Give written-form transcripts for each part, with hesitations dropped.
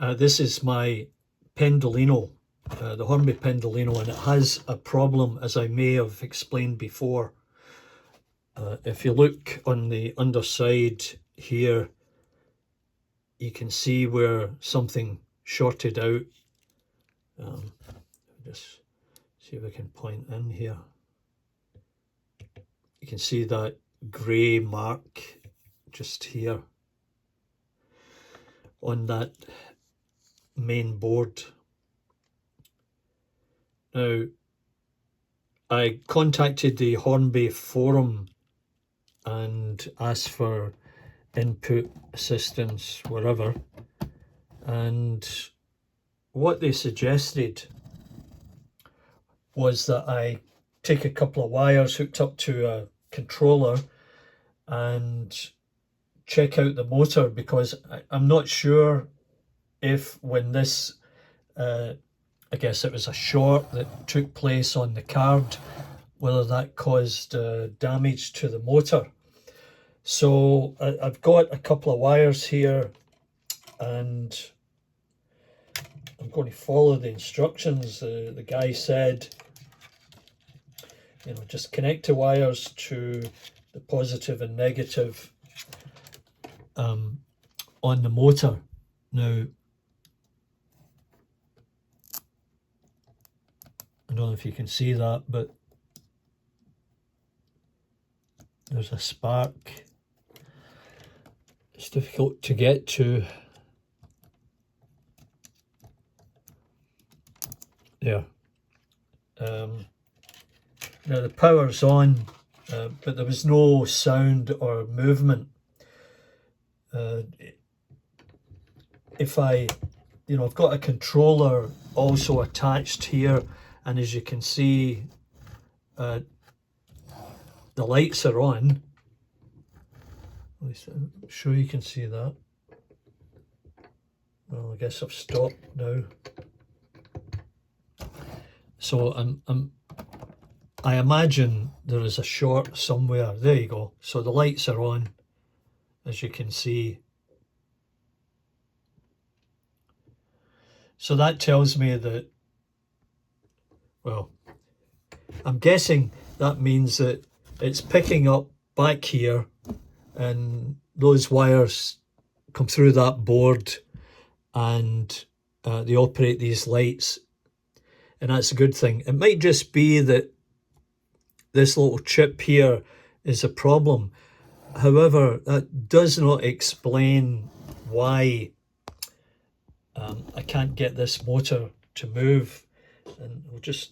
This is my Pendolino, the Hornby Pendolino, and it has a problem, as I may have explained before. If you look on the underside here, you can see where something shorted out. Just see if I can point in here. You can see that grey mark just here on that main board. Now, I contacted the Hornby Forum and asked for input, assistance, whatever, and what they suggested was that I take a couple of wires hooked up to a controller and check out the motor, because I'm not sure if when this I guess it was a short that took place on the card, whether that caused damage to the motor. So I've got a couple of wires here, and I'm going to follow the instructions. The guy said, you know, just connect the wires to the positive and negative on the motor. Now, I don't know if you can see that, but there's a spark. It's difficult to get to. There. Now the power's on, but there was no sound or movement. If I, you know, I've got a controller also attached here, and as you can see, the lights are on. At least I'm sure you can see that. Well, I guess I've stopped now. So I imagine there is a short somewhere. There you go. So the lights are on, as you can see. So that tells me that, well, I'm guessing that means that it's picking up back here, and those wires come through that board, and they operate these lights, and that's a good thing. It might just be that this little chip here is a problem. However, that does not explain why I can't get this motor to move. And we'll just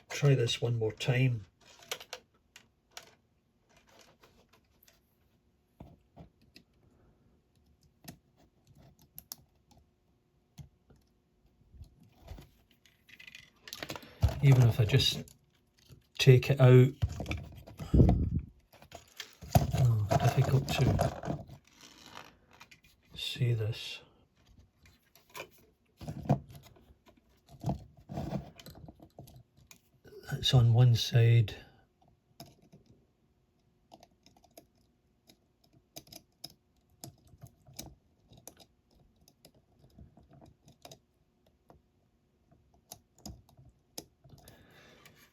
try this one more time. Even if I just take it out, difficult to see this. That's on one side.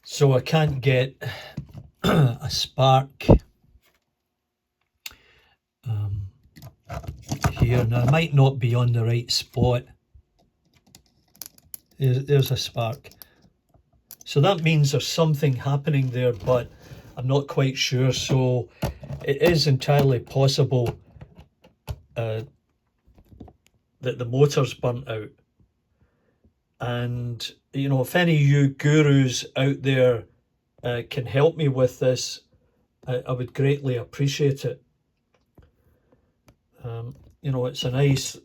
So I can't get a spark here. Now, I might not be on the right spot. There's a spark. So that means there's something happening there, but I'm not quite sure. So it is entirely possible that the motor's burnt out. And, you know, if any of you gurus out there can help me with this, I would greatly appreciate it. You know, it's a nice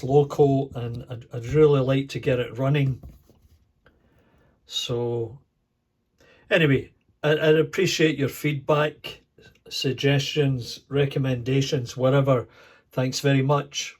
loco, and I'd really like to get it running. So anyway, I'd appreciate your feedback, suggestions, recommendations, whatever. Thanks very much.